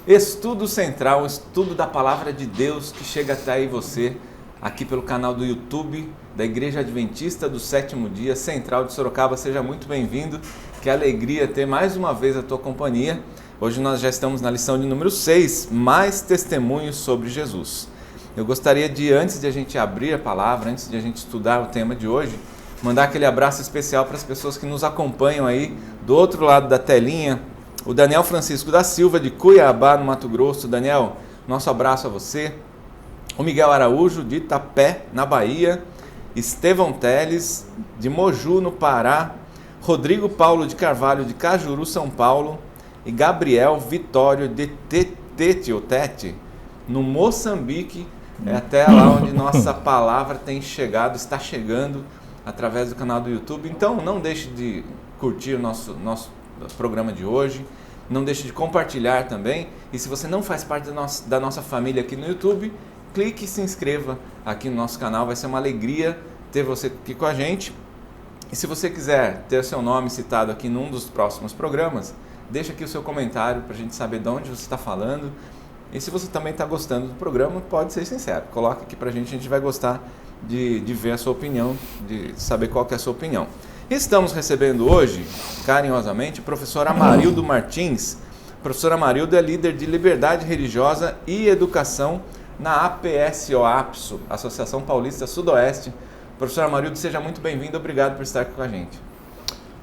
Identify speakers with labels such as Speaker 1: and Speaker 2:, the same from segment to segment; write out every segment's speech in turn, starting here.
Speaker 1: Estudo Central, um estudo da Palavra de Deus que chega até aí você, aqui pelo canal do YouTube da Igreja Adventista do Sétimo Dia Central de Sorocaba. Seja muito bem-vindo, que alegria ter mais uma vez a tua companhia. Hoje nós já estamos na lição de número 6, mais testemunhos sobre Jesus. Eu gostaria de, antes de a gente abrir a palavra, antes de a gente estudar o tema de hoje, mandar aquele abraço especial para as pessoas que nos acompanham aí do outro lado da telinha. O Daniel Francisco da Silva, de Cuiabá, no Mato Grosso. Daniel, nosso abraço a você. O Miguel Araújo, de Itapé, na Bahia. Estevão Teles, de Moju, no Pará. Rodrigo Paulo de Carvalho, de Cajuru, São Paulo. E Gabriel Vitório, de Tete, no Moçambique. É até lá onde nossa palavra tem chegado, está chegando, através do canal do YouTube. Então, não deixe de curtir o nosso programa de hoje, não deixe de compartilhar também, e se você não faz parte da nossa família aqui no YouTube, clique e se inscreva aqui no nosso canal. Vai ser uma alegria ter você aqui com a gente. E se você quiser ter seu nome citado aqui num dos próximos programas, deixa aqui o seu comentário para a gente saber de onde você está falando. E se você também está gostando do programa, pode ser sincero, coloca aqui para a gente vai gostar de ver a sua opinião, de saber qual que é a sua opinião. Estamos recebendo hoje, carinhosamente, o professor Amarildo Martins. O professor Amarildo é líder de Liberdade Religiosa e Educação na APSO, Associação Paulista Sudoeste. Professor Amarildo, seja muito bem-vindo, obrigado por estar aqui com a gente.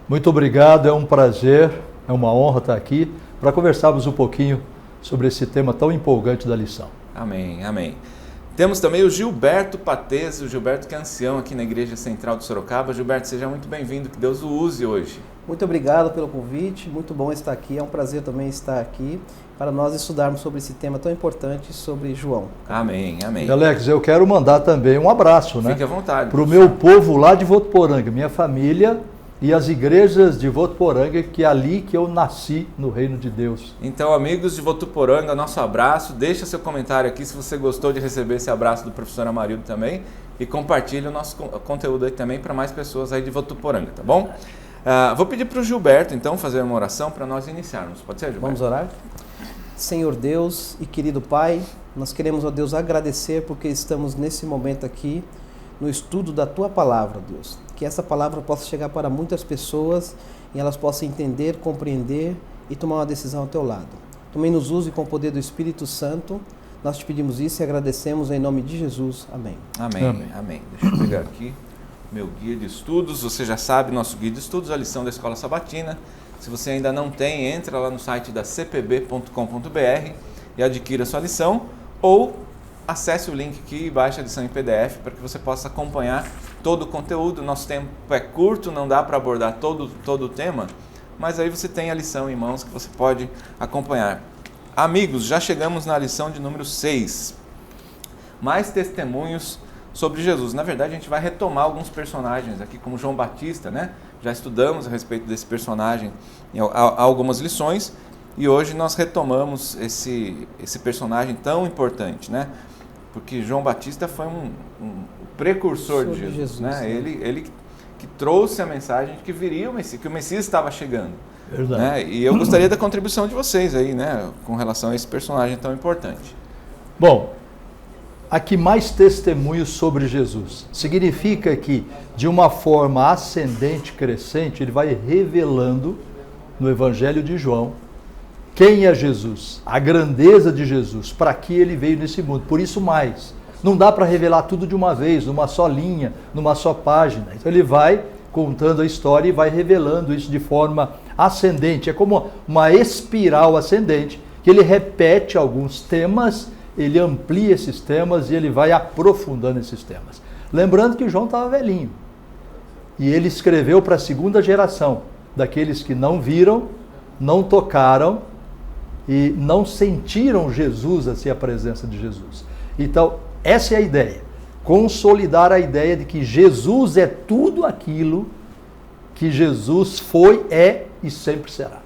Speaker 2: Muito obrigado, é um prazer, é uma honra estar aqui para conversarmos um pouquinho sobre esse tema tão empolgante da lição.
Speaker 1: Amém, amém. Temos também o Gilberto Patese, o Gilberto que é ancião aqui na Igreja Central de Sorocaba. Gilberto, seja muito bem-vindo, que Deus o use hoje.
Speaker 3: Muito obrigado pelo convite, muito bom estar aqui, é um prazer também estar aqui para nós estudarmos sobre esse tema tão importante sobre João.
Speaker 1: Amém, amém.
Speaker 2: Alex, eu quero mandar também um abraço,
Speaker 1: Fique à vontade.
Speaker 2: Para o meu povo lá de Votuporanga, minha família e as igrejas de Votuporanga, que é ali que eu nasci no reino de Deus.
Speaker 1: Então, amigos de Votuporanga, nosso abraço. Deixa seu comentário aqui se você gostou de receber esse abraço do professor Amarildo também. E compartilhe o nosso conteúdo aí também para mais pessoas aí de Votuporanga, tá bom? Vou pedir para o Gilberto, então, fazer uma oração para nós iniciarmos. Pode ser, Gilberto?
Speaker 3: Vamos orar? Senhor Deus e querido Pai, nós queremos, ó Deus, agradecer porque estamos nesse momento aqui no estudo da Tua Palavra, Deus. Que essa palavra possa chegar para muitas pessoas e elas possam entender, compreender e tomar uma decisão ao Teu lado. Também nos use com o poder do Espírito Santo. Nós te pedimos isso e agradecemos em nome de Jesus. Amém.
Speaker 1: Amém, amém. Amém. Deixa eu pegar aqui meu guia de estudos. Você já sabe, nosso guia de estudos, a lição da Escola Sabatina. Se você ainda não tem, entra lá no site da cpb.com.br e adquira a sua lição, ou acesse o link aqui e baixe a lição em PDF para que você possa acompanhar todo o conteúdo. Nosso tempo é curto, não dá para abordar todo o tema, mas aí você tem a lição em mãos que você pode acompanhar. Amigos, já chegamos na lição de número 6. Mais testemunhos sobre Jesus. Na verdade, a gente vai retomar alguns personagens aqui, como João Batista, né? Já estudamos a respeito desse personagem em algumas lições, e hoje nós retomamos esse personagem tão importante, né? Porque João Batista foi um precursor de Jesus, né? Ele que trouxe a mensagem de que viria o Messias, que o Messias estava chegando.
Speaker 2: Verdade.
Speaker 1: Né? E eu gostaria da contribuição de vocês aí, né? Com relação a esse personagem tão importante.
Speaker 2: Bom, aqui mais testemunhos sobre Jesus. Significa que, de uma forma ascendente, crescente, ele vai revelando no Evangelho de João quem é Jesus, a grandeza de Jesus, para que ele veio nesse mundo. Por isso mais. Não dá para revelar tudo de uma vez, numa só linha, numa só página. Então ele vai contando a história e vai revelando isso de forma ascendente. É como uma espiral ascendente, que ele repete alguns temas, ele amplia esses temas e ele vai aprofundando esses temas. Lembrando que João estava velhinho. E ele escreveu para a segunda geração, daqueles que não viram, não tocaram e não sentiram Jesus, assim, a presença de Jesus. Então, essa é a ideia. Consolidar a ideia de que Jesus é tudo aquilo que Jesus foi, é e sempre será.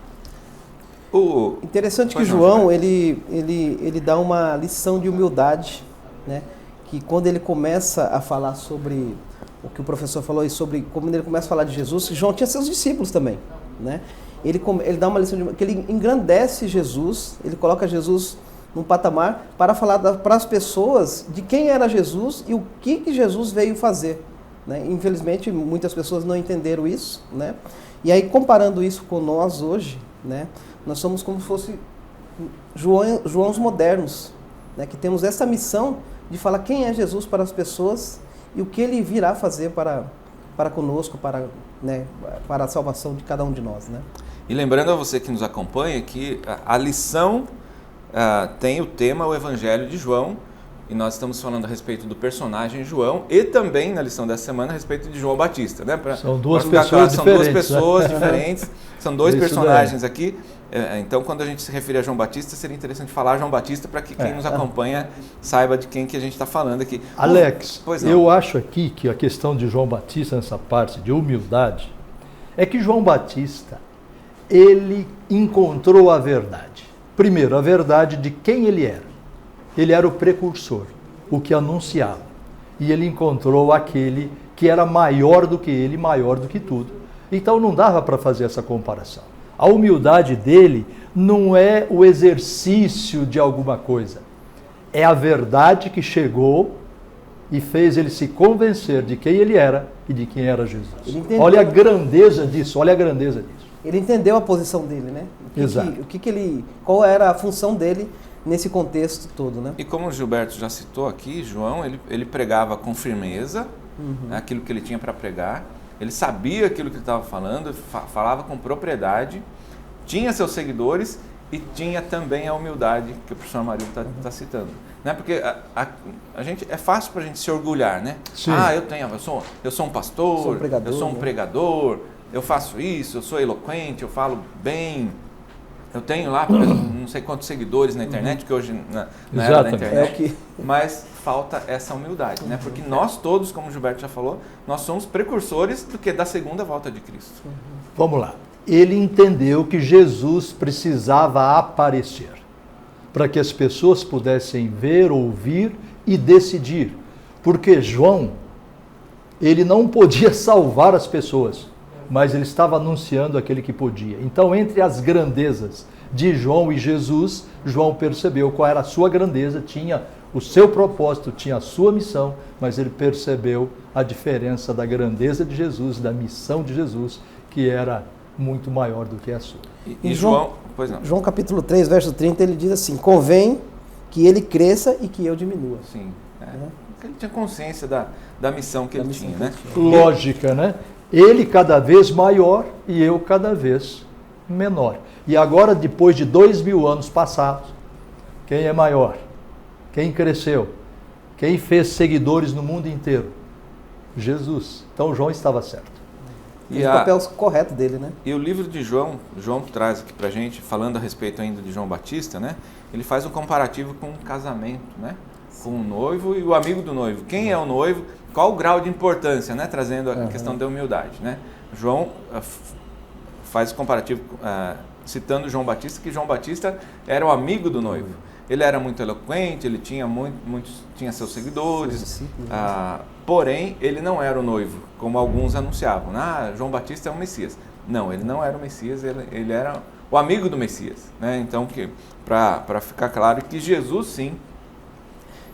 Speaker 3: Interessante que João, ele dá uma lição de humildade, né? Que quando ele começa a falar sobre o que o professor falou e sobre como ele começa a falar de Jesus, João tinha seus discípulos também, né? ele dá uma lição que ele engrandece Jesus, ele coloca Jesus num patamar para falar para as pessoas de quem era Jesus e o que Jesus veio fazer. Né? Infelizmente, muitas pessoas não entenderam isso. Né? E aí, comparando isso com nós hoje, né? Nós somos como se fosse Joãos modernos, né? Que temos essa missão de falar quem é Jesus para as pessoas e o que ele virá fazer para conosco, né? Para a salvação de cada um de nós. Né?
Speaker 1: E lembrando a você que nos acompanha que a lição tem o tema, o Evangelho de João, e nós estamos falando a respeito do personagem João e também na lição dessa semana a respeito de João Batista. Né?
Speaker 2: São duas pessoas diferentes.
Speaker 1: São duas pessoas diferentes, são dois
Speaker 2: Isso
Speaker 1: personagens aqui. Então, quando a gente se refere a João Batista, seria interessante falar João Batista para que quem nos acompanha saiba de quem que a gente está falando aqui.
Speaker 2: Alex, eu acho aqui que a questão de João Batista nessa parte de humildade é que João Batista, ele encontrou a verdade. Primeiro, a verdade de quem ele era. Ele era o precursor, o que anunciava. E ele encontrou aquele que era maior do que ele, maior do que tudo. Então não dava para fazer essa comparação. A humildade dele não é o exercício de alguma coisa. É a verdade que chegou e fez ele se convencer de quem ele era e de quem era Jesus. Olha a grandeza disso, olha a grandeza disso.
Speaker 3: Ele entendeu a posição dele, né?
Speaker 2: Exato.
Speaker 3: Qual era a função dele nesse contexto todo, né?
Speaker 1: E como o Gilberto já citou aqui, João, ele pregava com firmeza, né, aquilo que ele tinha para pregar, ele sabia aquilo que ele estava falando, falava com propriedade, tinha seus seguidores e tinha também a humildade que o professor Marinho está citando. Né? Porque a gente, é fácil para a gente se orgulhar, né?
Speaker 2: Sim.
Speaker 1: Eu sou um pastor, eu sou um pregador, eu faço isso, eu sou eloquente, eu falo bem. Eu tenho lá não sei quantos seguidores na internet, que hoje na era da internet, mas falta essa humildade, né? Porque nós todos, como o Gilberto já falou, nós somos precursores da segunda volta de Cristo.
Speaker 2: Vamos lá. Ele entendeu que Jesus precisava aparecer para que as pessoas pudessem ver, ouvir e decidir. Porque João, ele não podia salvar as pessoas, mas ele estava anunciando aquele que podia. Então, entre as grandezas de João e Jesus, João percebeu qual era a sua grandeza, tinha o seu propósito, tinha a sua missão, mas ele percebeu a diferença da grandeza de Jesus, da missão de Jesus, que era muito maior do que a sua.
Speaker 3: E João, pois não. João capítulo 3, verso 30, ele diz assim: convém que ele cresça e que eu diminua.
Speaker 1: Sim, porque ele tinha consciência da missão que ele tinha, né?
Speaker 2: Lógica, né? Ele cada vez maior e eu cada vez menor. E agora, depois de 2000 anos passados, quem é maior? Quem cresceu? Quem fez seguidores no mundo inteiro? Jesus. Então João estava certo.
Speaker 3: E o papel correto dele, né?
Speaker 1: E o livro de João traz aqui pra gente, falando a respeito ainda de João Batista, né? Ele faz um comparativo com um casamento, né? Com o noivo e o amigo do noivo. Quem é o noivo? Qual o grau de importância, né? Trazendo a questão da humildade, né? João faz o comparativo, citando João Batista, que João Batista era o amigo do noivo. Ele era muito eloquente, ele tinha tinha seus seguidores, porém ele não era o noivo, como alguns anunciavam. João Batista é o Messias. Não, ele não era o Messias, ele era o amigo do Messias, né? Então, para ficar claro que Jesus, sim,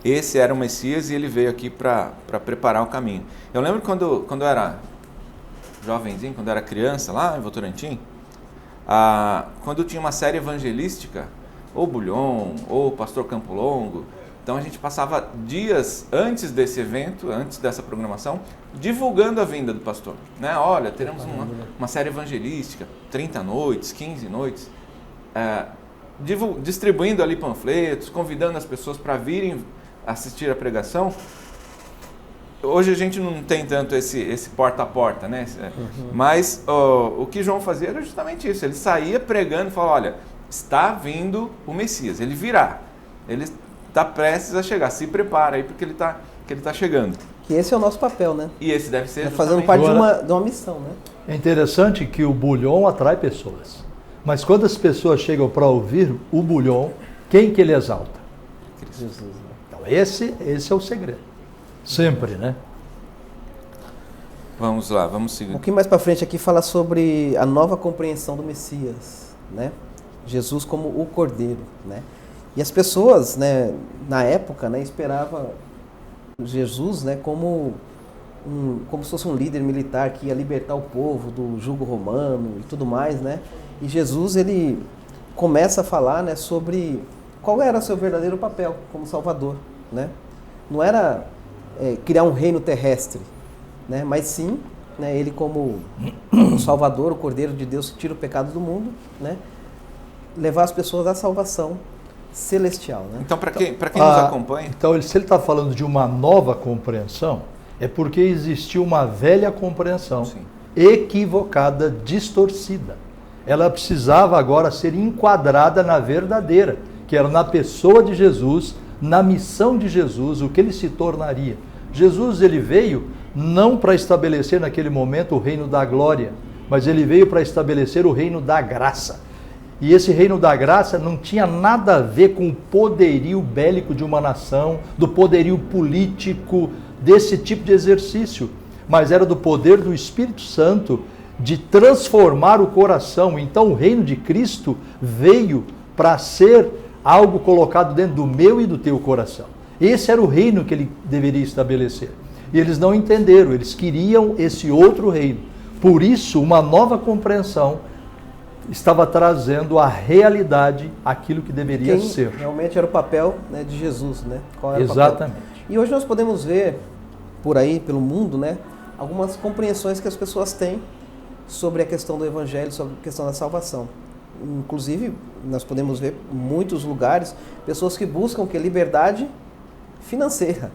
Speaker 1: esse era o Messias e ele veio aqui para preparar o caminho. Eu lembro quando eu era jovenzinho, quando eu era criança, lá em Votorantim, quando tinha uma série evangelística, ou Bulhon, ou Pastor Campo Longo, então a gente passava dias antes desse evento, antes dessa programação, divulgando a vinda do pastor. Né? Olha, teremos uma série evangelística, 30 noites, 15 noites, distribuindo ali panfletos, convidando as pessoas para virem assistir a pregação. Hoje a gente não tem tanto esse porta a porta, né? Mas o que João fazia era justamente isso. Ele saía pregando e falava: olha, está vindo o Messias, ele virá, ele está prestes a chegar, se prepara aí porque ele está chegando.
Speaker 3: Que esse é o nosso papel, né?
Speaker 1: E esse deve ser
Speaker 3: fazendo parte de uma missão, né?
Speaker 2: É interessante que o Bulhon atrai pessoas, mas quando as pessoas chegam para ouvir o Bulhon, quem que ele exalta?
Speaker 3: Jesus.
Speaker 2: Então esse é o segredo, sempre, né?
Speaker 1: Vamos lá, vamos seguir.
Speaker 3: Um pouquinho mais para frente aqui fala sobre a nova compreensão do Messias, né? Jesus como o Cordeiro, né? E as pessoas, né, na época, né, esperavam Jesus, né, como se fosse um líder militar que ia libertar o povo do jugo romano e tudo mais, né? E Jesus, ele começa a falar, né, sobre qual era o seu verdadeiro papel como Salvador, né? Não era criar um reino terrestre, né? Mas sim, né, ele como o Salvador, o Cordeiro de Deus que tira o pecado do mundo, né, levar as pessoas à salvação celestial, né?
Speaker 1: Então, para quem nos acompanha...
Speaker 2: Então, se ele está falando de uma nova compreensão, é porque existiu uma velha compreensão,
Speaker 1: Sim.
Speaker 2: equivocada, distorcida. Ela precisava agora ser enquadrada na verdadeira, que era na pessoa de Jesus, na missão de Jesus, o que ele se tornaria. Jesus, ele veio não para estabelecer naquele momento o reino da glória, mas ele veio para estabelecer o reino da graça. E esse reino da graça não tinha nada a ver com o poderio bélico de uma nação, do poderio político, desse tipo de exercício, mas era do poder do Espírito Santo de transformar o coração. Então o reino de Cristo veio para ser algo colocado dentro do meu e do teu coração. Esse era o reino que ele deveria estabelecer. E eles não entenderam, eles queriam esse outro reino. Por isso, uma nova compreensão estava trazendo à realidade aquilo que deveria ser.
Speaker 3: Realmente era o papel, né, de Jesus, né? Qual era
Speaker 2: Exatamente.
Speaker 3: O papel? E hoje nós podemos ver, por aí, pelo mundo, né, algumas compreensões que as pessoas têm sobre a questão do Evangelho, sobre a questão da salvação. Inclusive, nós podemos ver em muitos lugares pessoas que buscam que liberdade financeira.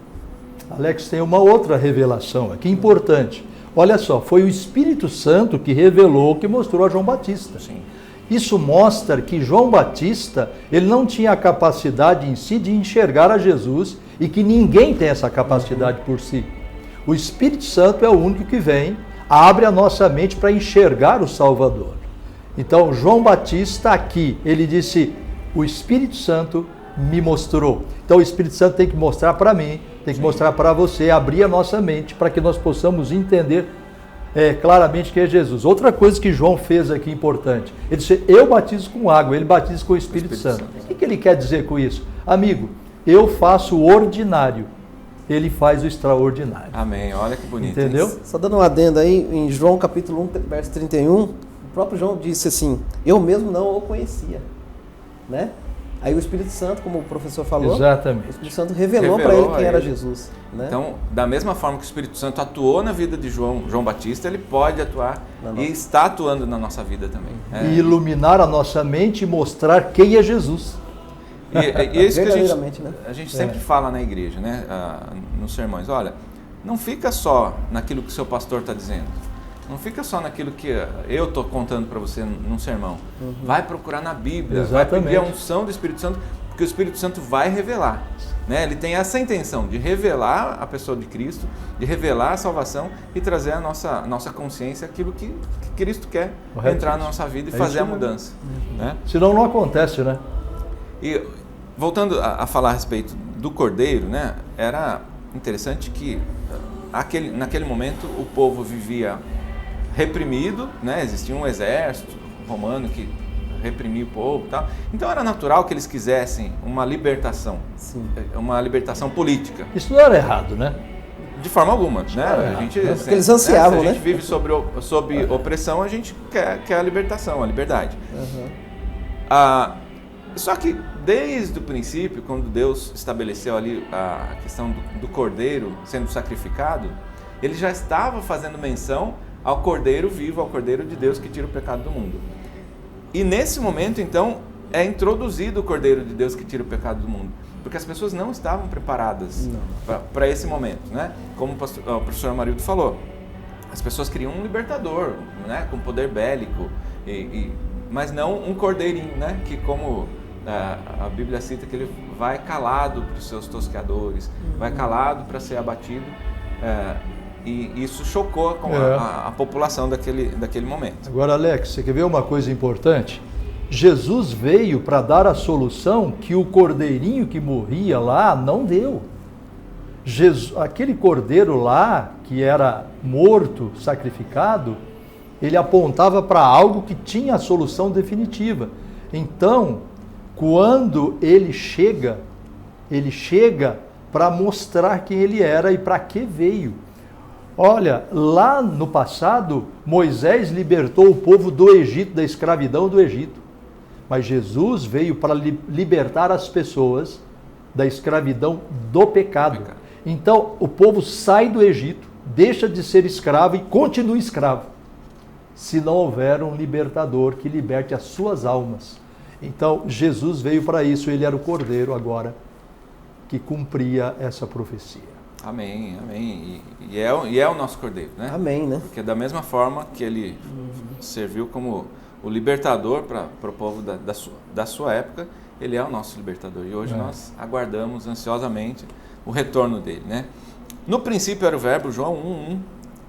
Speaker 2: Alex, tem uma outra revelação aqui importante. Olha só, foi o Espírito Santo que revelou, que mostrou a João Batista.
Speaker 1: Sim.
Speaker 2: Isso mostra que João Batista, ele não tinha a capacidade em si de enxergar a Jesus e que ninguém tem essa capacidade por si. O Espírito Santo é o único que vem, abre a nossa mente para enxergar o Salvador. Então, João Batista aqui, ele disse, o Espírito Santo me mostrou. Então, o Espírito Santo tem que mostrar para mim, tem que mostrar para você, abrir a nossa mente para que nós possamos entender claramente que é Jesus. Outra coisa que João fez aqui importante, ele disse, eu batizo com água, ele batiza com o Espírito Santo. O que ele quer dizer com isso? Amigo, eu faço o ordinário, ele faz o extraordinário.
Speaker 1: Amém, olha que bonito.
Speaker 2: Entendeu?
Speaker 1: Hein?
Speaker 3: Só dando um adendo aí, em João capítulo 1, verso 31, o próprio João disse assim, eu mesmo não o conhecia, né? Aí o Espírito Santo, como o professor falou,
Speaker 2: Exatamente.
Speaker 3: o Espírito Santo revelou para ele quem era Jesus. Né?
Speaker 1: Então, da mesma forma que o Espírito Santo atuou na vida de João Batista, ele pode atuar e está atuando na nossa vida também.
Speaker 2: E iluminar a nossa mente e mostrar quem é Jesus.
Speaker 1: E é isso que
Speaker 3: Verdadeiramente,
Speaker 1: a gente sempre fala na igreja, né? Nos sermões. Olha, não fica só naquilo que o seu pastor está dizendo. Não fica só naquilo que eu estou contando para você num sermão. Vai procurar na Bíblia,
Speaker 2: Exatamente.
Speaker 1: vai pedir a unção do Espírito Santo, porque o Espírito Santo vai revelar. Né? Ele tem essa intenção de revelar a pessoa de Cristo, de revelar a salvação e trazer à nossa consciência aquilo que Cristo quer entrar na nossa vida e fazer a mudança. Né?
Speaker 2: Senão não acontece, né?
Speaker 1: E voltando a falar a respeito do Cordeiro, né? Era interessante que naquele momento o povo vivia reprimido, né? Existia um exército romano que reprimia o povo e tal. Então era natural que eles quisessem uma libertação, uma libertação política.
Speaker 2: Isso não era errado, né?
Speaker 1: De forma alguma, né? A gente,
Speaker 3: porque eles ansiavam,
Speaker 1: se a gente vive sob opressão, a gente quer a libertação, a liberdade. Só que desde o princípio, quando Deus estabeleceu ali a questão do cordeiro sendo sacrificado, ele já estava fazendo menção ao cordeiro vivo, ao cordeiro de Deus que tira o pecado do mundo. E nesse momento, então, é introduzido o cordeiro de Deus que tira o pecado do mundo, porque as pessoas não estavam preparadas para esse momento, né? Como o professor Amarildo falou, as pessoas queriam um libertador, né? Com poder bélico, mas não um cordeirinho, né? Que como a Bíblia cita, que ele vai calado para os seus tosqueadores, vai calado para ser abatido, e isso chocou com a população daquele momento.
Speaker 2: Agora, Alex, você quer ver uma coisa importante? Jesus veio para dar a solução que o cordeirinho que morria lá não deu. aquele cordeiro lá, que era morto, sacrificado, ele apontava para algo que tinha a solução definitiva. Então, quando ele chega para mostrar quem ele era e para que veio. Olha, lá no passado, Moisés libertou o povo do Egito, da escravidão do Egito. Mas Jesus veio para libertar as pessoas da escravidão do pecado. Então, o povo sai do Egito, deixa de ser escravo e continua escravo, se não houver um libertador que liberte as suas almas. Então, Jesus veio para isso, ele era o cordeiro agora que cumpria essa profecia.
Speaker 1: Amém, amém. E é o nosso cordeiro, né?
Speaker 3: Amém, né?
Speaker 1: Porque da mesma forma que ele serviu como o libertador para o povo da sua época, ele é o nosso libertador. E hoje nós aguardamos ansiosamente o retorno dele, né? No princípio era o verbo, João 1:1.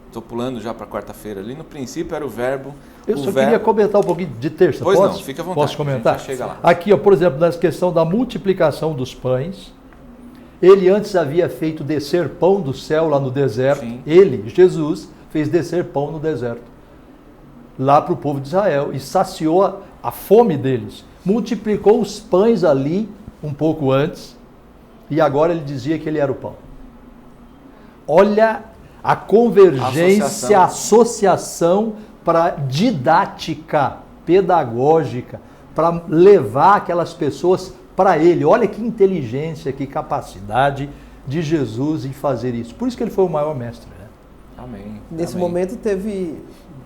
Speaker 1: Estou pulando já para quarta-feira ali. No princípio era o verbo.
Speaker 2: Eu só queria comentar um pouquinho de terça.
Speaker 1: Pois
Speaker 2: posso?
Speaker 1: Não, fica à vontade.
Speaker 2: Posso comentar?
Speaker 1: A gente já chega lá.
Speaker 2: Aqui, ó, por exemplo, na questão da multiplicação dos pães, ele antes havia feito descer pão do céu lá no deserto.
Speaker 1: Sim.
Speaker 2: Ele, Jesus, fez descer pão no deserto, lá para o povo de Israel, e saciou a fome deles. Multiplicou os pães ali, um pouco antes, e agora ele dizia que ele era o pão. Olha a convergência, a associação para didática, pedagógica, para levar aquelas pessoas para ele. Olha que inteligência, que capacidade de Jesus em fazer isso. Por isso que ele foi o maior mestre, né?
Speaker 1: Amém.
Speaker 3: Nesse
Speaker 1: Amém.
Speaker 3: momento teve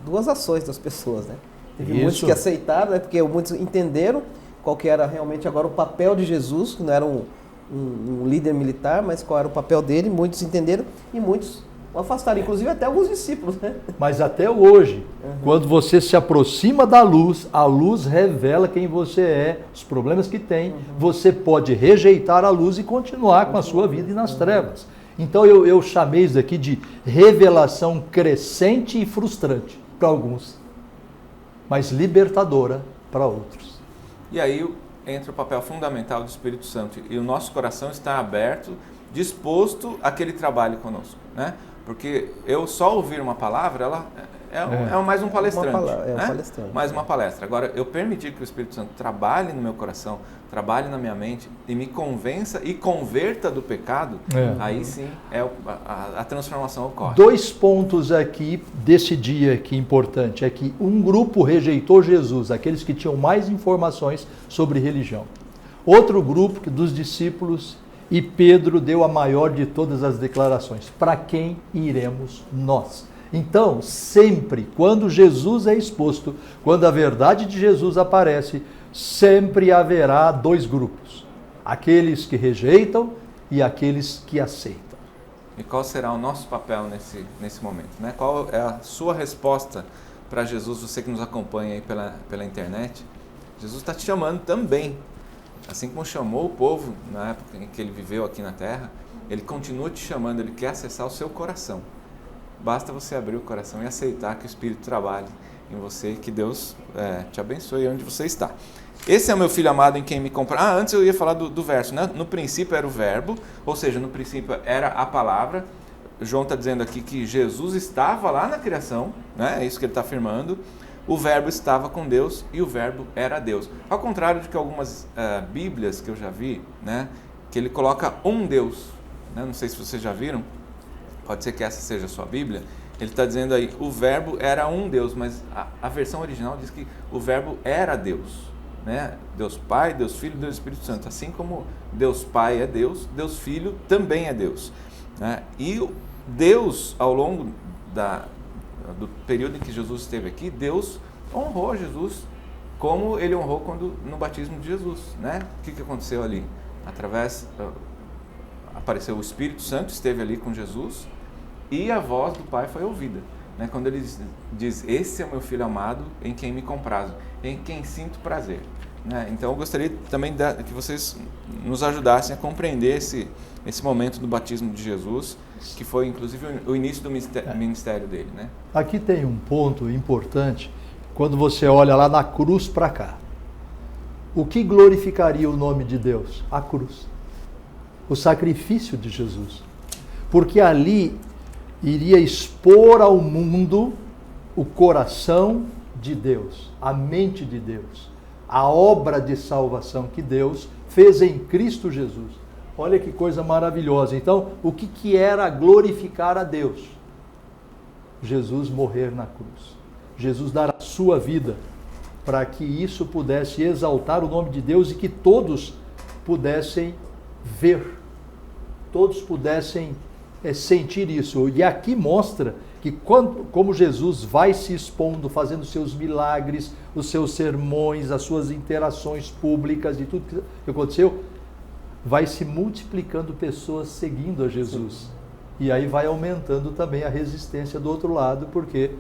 Speaker 3: duas ações das pessoas, né? Teve
Speaker 2: Isso.
Speaker 3: muitos que aceitaram, né? Porque muitos entenderam qual que era realmente agora o papel de Jesus, que não era um líder militar, mas qual era o papel dele. Muitos entenderam e muitos o afastaram, inclusive até alguns discípulos, né?
Speaker 2: Mas até hoje, quando você se aproxima da luz, a luz revela quem você é, os problemas que tem. Você pode rejeitar a luz e continuar com a sua vida e nas trevas. Então eu chamei isso aqui de revelação crescente e frustrante para alguns, mas libertadora para outros.
Speaker 1: E aí entra o papel fundamental do Espírito Santo. E o nosso coração está aberto, disposto a que ele trabalhe conosco, né? Porque eu só ouvir uma palavra, ela é mais um palestrante. Mais uma palestra. Agora, eu permitir que o Espírito Santo trabalhe no meu coração, trabalhe na minha mente e me convença e converta do pecado, aí sim a transformação ocorre. 2
Speaker 2: pontos aqui desse dia aqui importante é que um grupo rejeitou Jesus, aqueles que tinham mais informações sobre religião. Outro grupo dos discípulos, e Pedro deu a maior de todas as declarações: para quem iremos nós? Então, sempre, quando Jesus é exposto, quando a verdade de Jesus aparece, sempre haverá 2 grupos: aqueles que rejeitam e aqueles que aceitam.
Speaker 1: E qual será o nosso papel nesse momento, né? Qual é a sua resposta para Jesus, você que nos acompanha aí pela internet? Jesus está te chamando também. Assim como chamou o povo na época em que ele viveu aqui na terra, ele continua te chamando, ele quer acessar o seu coração. Basta você abrir o coração e aceitar que o Espírito trabalhe em você e que Deus te abençoe onde você está. Esse é o meu filho amado em quem me compra. Antes eu ia falar do verso, né? No princípio era o verbo, ou seja, no princípio era a palavra. João está dizendo aqui que Jesus estava lá na criação, né? É isso que ele está afirmando. O verbo estava com Deus e o verbo era Deus. Ao contrário de que algumas bíblias que eu já vi, né, que ele coloca um Deus, né, não sei se vocês já viram, pode ser que essa seja a sua Bíblia, ele está dizendo aí, o verbo era um Deus, mas a versão original diz que o verbo era Deus, né? Deus Pai, Deus Filho, Deus Espírito Santo. Assim como Deus Pai é Deus, Deus Filho também é Deus, né? E Deus, ao longo do período em que Jesus esteve aqui, Deus honrou Jesus como ele honrou no batismo de Jesus, né? O que aconteceu ali? Apareceu o Espírito Santo, esteve ali com Jesus e a voz do Pai foi ouvida, né? Quando ele diz: esse é o meu filho amado em quem me comprazo, em quem sinto prazer, né? Então eu gostaria também que vocês nos ajudassem a compreender esse momento do batismo de Jesus, que foi inclusive o início do ministério dele, né?
Speaker 2: Aqui tem um ponto importante, quando você olha lá na cruz para cá. O que glorificaria o nome de Deus? A cruz. O sacrifício de Jesus. porque ali iria expor ao mundo o coração de Deus, a mente de Deus, a obra de salvação que Deus fez em Cristo Jesus. Olha que coisa maravilhosa. Então, o que era glorificar a Deus? Jesus morrer na cruz. Jesus dar a sua vida para que isso pudesse exaltar o nome de Deus e que todos pudessem ver, todos pudessem sentir isso. E aqui mostra que como Jesus vai se expondo, fazendo seus milagres, os seus sermões, as suas interações públicas e tudo que aconteceu, vai se multiplicando pessoas seguindo a Jesus. Sim. E aí vai aumentando também a resistência do outro lado, porque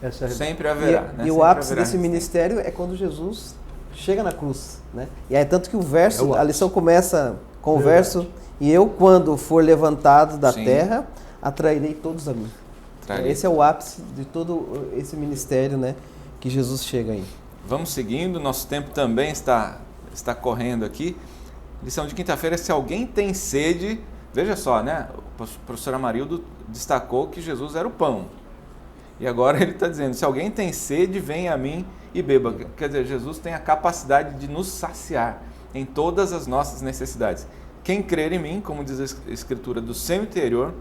Speaker 2: essa
Speaker 1: sempre haverá. Né?
Speaker 3: E o ápice desse ministério é quando Jesus chega na cruz. Né? E aí tanto que o verso, a lição começa com o verso: e eu, quando for levantado da terra, atrairei todos a mim. Então, esse é o ápice de todo esse ministério, né, que Jesus chega aí.
Speaker 1: Vamos seguindo, nosso tempo também está correndo aqui. Lição de quinta-feira: se alguém tem sede, veja só, né? O professor Amarildo destacou que Jesus era o pão. E agora ele está dizendo: se alguém tem sede, venha a mim e beba. Quer dizer, Jesus tem a capacidade de nos saciar em todas as nossas necessidades. Quem crer em mim, como diz a Escritura, do seu interior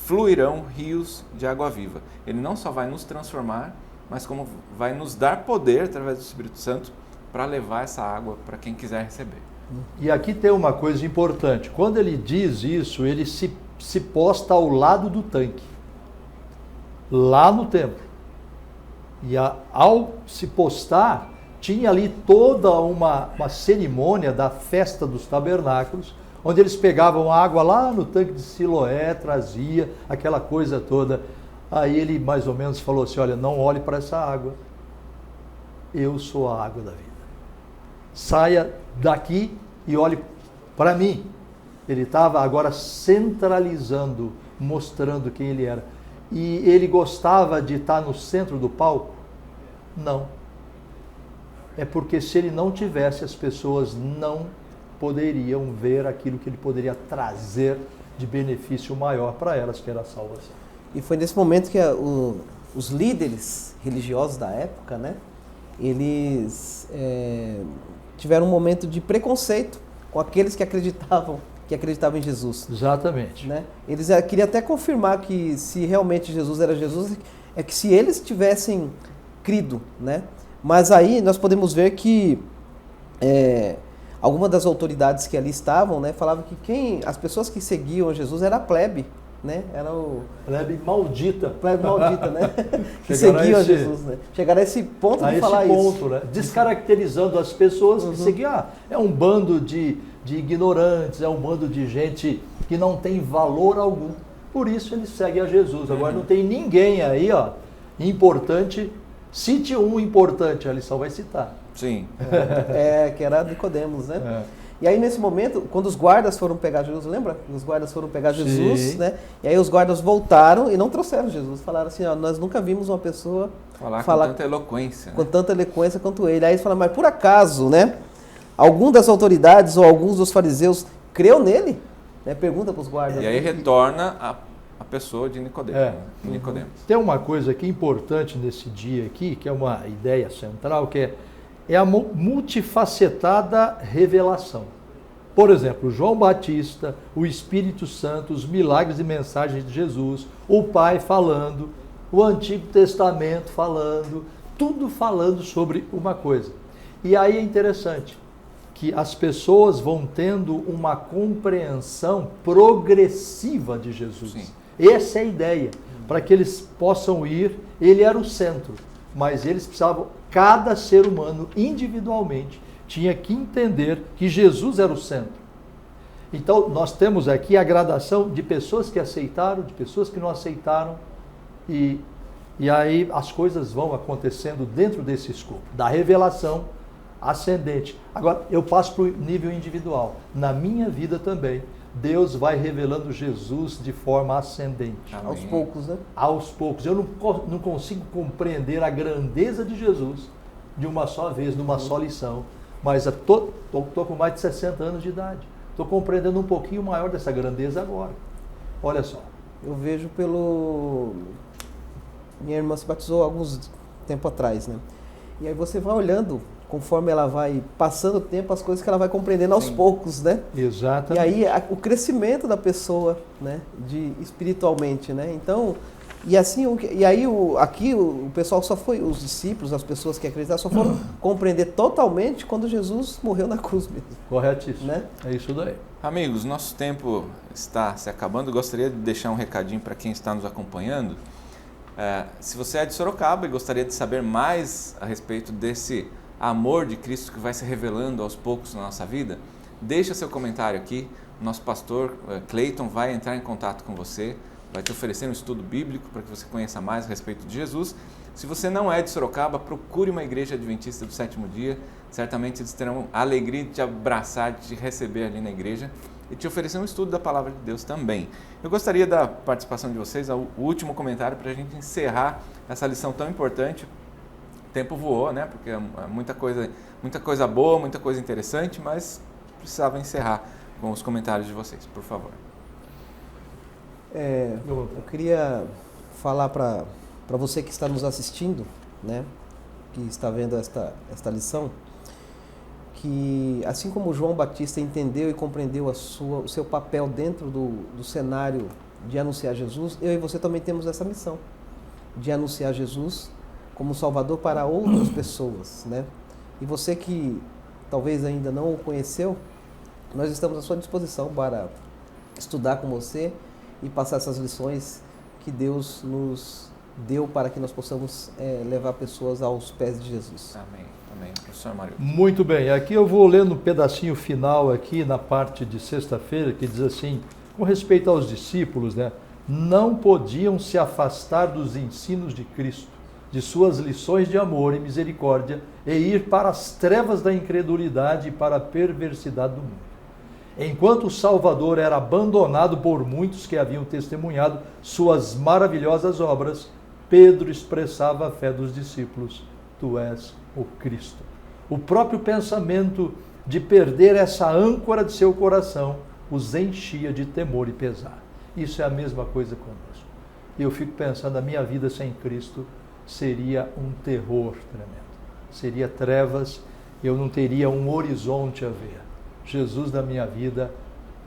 Speaker 1: fluirão rios de água viva. Ele não só vai nos transformar, mas como vai nos dar poder através do Espírito Santo para levar essa água para quem quiser receber.
Speaker 2: E aqui tem uma coisa importante. Quando ele diz isso, ele se posta ao lado do tanque, lá no templo. E ao se postar, tinha ali toda uma cerimônia da festa dos tabernáculos, onde eles pegavam água lá no tanque de Siloé, trazia aquela coisa toda. Aí ele mais ou menos falou assim: olha, não olhe para essa água, eu sou a água da vida. Saia daqui e olhe para mim. Ele estava agora centralizando, mostrando quem ele era. E ele gostava de estar no centro do palco? Não. É porque se ele não tivesse, as pessoas não poderiam ver aquilo que ele poderia trazer de benefício maior para elas, que era a salvação.
Speaker 3: E foi nesse momento que os líderes religiosos da época, né, eles tiveram um momento de preconceito com aqueles que acreditavam em Jesus.
Speaker 2: Exatamente.
Speaker 3: Né? Eles queriam até confirmar que se realmente Jesus era Jesus, é que se eles tivessem crido, né? Mas aí nós podemos ver que algumas das autoridades que ali estavam, né, falavam que as pessoas que seguiam Jesus era a plebe, né? Era o
Speaker 2: plebe maldita.
Speaker 3: Plebe maldita, né? Que seguiam a Jesus, né? Chegaram a esse ponto de falar isso.
Speaker 2: Né? Descaracterizando as pessoas que seguiam. É um bando de ignorantes, é um bando de gente que não tem valor algum. Por isso eles seguem a Jesus. Agora não tem ninguém aí, ó, importante. Cite um importante, a lição vai citar.
Speaker 1: Sim.
Speaker 3: Que era Nicodemos, né? E aí nesse momento, quando os guardas foram pegar Jesus, lembra? Os guardas foram pegar Jesus, sim, né? E aí os guardas voltaram e não trouxeram Jesus. Falaram assim: ó, nós nunca vimos uma pessoa
Speaker 1: falar com tanta eloquência.
Speaker 3: Com tanta eloquência quanto ele. Aí eles falaram: mas por acaso, né? Algum das autoridades ou alguns dos fariseus creu nele? Né? Pergunta para os guardas.
Speaker 1: E aí retorna a pessoa de Nicodemos. Nicodemos.
Speaker 2: Tem uma coisa aqui importante nesse dia aqui, que é uma ideia central, que é a multifacetada revelação. Por exemplo, João Batista, o Espírito Santo, os milagres e mensagens de Jesus, o Pai falando, o Antigo Testamento falando, tudo falando sobre uma coisa. E aí é interessante que as pessoas vão tendo uma compreensão progressiva de Jesus. Sim. Essa é a ideia, para que eles possam ir. Ele era o centro, mas eles precisavam, cada ser humano individualmente tinha que entender que Jesus era o centro. Então nós temos aqui a gradação de pessoas que aceitaram, de pessoas que não aceitaram, e aí as coisas vão acontecendo dentro desse escopo, da revelação ascendente. Agora eu passo para o nível individual. Na minha vida também, Deus vai revelando Jesus de forma ascendente.
Speaker 3: Amém. Aos poucos, né?
Speaker 2: Aos poucos. Eu não consigo compreender a grandeza de Jesus de uma só vez, numa só lição. Mas estou com mais de 60 anos de idade. Estou compreendendo um pouquinho maior dessa grandeza agora. Olha só.
Speaker 3: Eu vejo pelo... Minha irmã se batizou há alguns tempo atrás, né? E aí você vai olhando, conforme ela vai passando o tempo, as coisas que ela vai compreendendo aos poucos, né?
Speaker 2: Exatamente.
Speaker 3: E aí o crescimento da pessoa, né? Espiritualmente, né? Então, e assim, aqui o pessoal só foi, os discípulos, as pessoas que acreditaram, só foram compreender totalmente quando Jesus morreu na cruz mesmo.
Speaker 2: Corretíssimo.
Speaker 3: Né?
Speaker 2: É isso daí.
Speaker 1: Amigos, nosso tempo está se acabando. Gostaria de deixar um recadinho para quem está nos acompanhando. Se você é de Sorocaba e gostaria de saber mais a respeito desse amor de Cristo que vai se revelando aos poucos na nossa vida, deixa seu comentário aqui. Nosso pastor Cleiton vai entrar em contato com você, vai te oferecer um estudo bíblico para que você conheça mais a respeito de Jesus. Se você não é de Sorocaba, procure uma igreja adventista do sétimo dia. Certamente eles terão a alegria de te abraçar, de te receber ali na igreja e te oferecer um estudo da Palavra de Deus também. Eu gostaria da participação de vocês, o último comentário para a gente encerrar essa lição tão importante. O tempo voou, né? Porque é muita coisa boa, muita coisa interessante, mas precisava encerrar com os comentários de vocês, por favor.
Speaker 3: Eu queria falar para você que está nos assistindo, né? Que está vendo esta lição, que assim como João Batista entendeu e compreendeu o seu papel dentro do cenário de anunciar Jesus, eu e você também temos essa missão de anunciar Jesus como Salvador para outras pessoas, né? E você que talvez ainda não o conheceu, nós estamos à sua disposição para estudar com você e passar essas lições que Deus nos deu para que nós possamos levar pessoas aos pés de Jesus.
Speaker 1: Amém. Amém. Professor Mário.
Speaker 2: Muito bem. Aqui eu vou ler no pedacinho final aqui, na parte de sexta-feira, que diz assim, com respeito aos discípulos, né? Não podiam se afastar dos ensinos de Cristo, de suas lições de amor e misericórdia, e ir para as trevas da incredulidade e para a perversidade do mundo. Enquanto o Salvador era abandonado por muitos que haviam testemunhado suas maravilhosas obras, Pedro expressava a fé dos discípulos: Tu és o Cristo. O próprio pensamento de perder essa âncora de seu coração os enchia de temor e pesar. Isso é a mesma coisa conosco. Eu fico pensando, a minha vida sem Cristo seria um terror tremendo. Seria trevas, eu não teria um horizonte a ver. Jesus na minha vida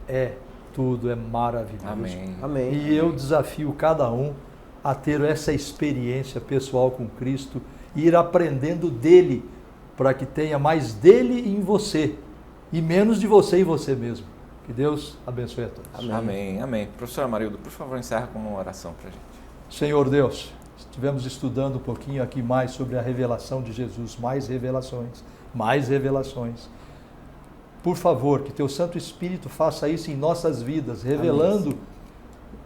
Speaker 2: é tudo, é maravilhoso.
Speaker 1: Amém.
Speaker 3: Amém.
Speaker 2: E eu desafio cada um a ter essa experiência pessoal com Cristo, ir aprendendo dele, para que tenha mais dele em você e menos de você em você mesmo. Que Deus abençoe a todos.
Speaker 1: Amém. Amém. Amém. Professor Amarildo, por favor, encerra com uma oração para a gente.
Speaker 2: Senhor Deus, estivemos estudando um pouquinho aqui mais sobre a revelação de Jesus, mais revelações, mais revelações. Por favor, que Teu Santo Espírito faça isso em nossas vidas, revelando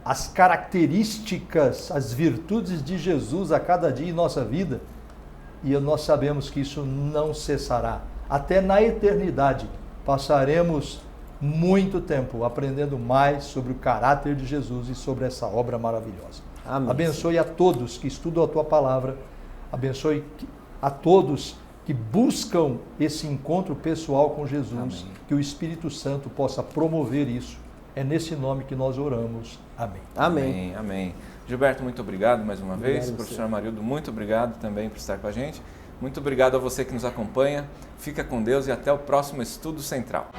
Speaker 2: as características, as virtudes de Jesus a cada dia em nossa vida. E nós sabemos que isso não cessará. Até na eternidade passaremos muito tempo aprendendo mais sobre o caráter de Jesus e sobre essa obra maravilhosa.
Speaker 3: Amém.
Speaker 2: Abençoe a todos que estudam a Tua Palavra. Abençoe a todos que buscam esse encontro pessoal com Jesus.
Speaker 1: Amém.
Speaker 2: Que o Espírito Santo possa promover isso. É nesse nome que nós oramos. Amém.
Speaker 3: Amém.
Speaker 1: Amém. Gilberto, muito obrigado mais uma vez.
Speaker 3: Obrigado,
Speaker 1: Professor Amarildo, muito obrigado também por estar com a gente. Muito obrigado a você que nos acompanha. Fica com Deus e até o próximo Estudo Central.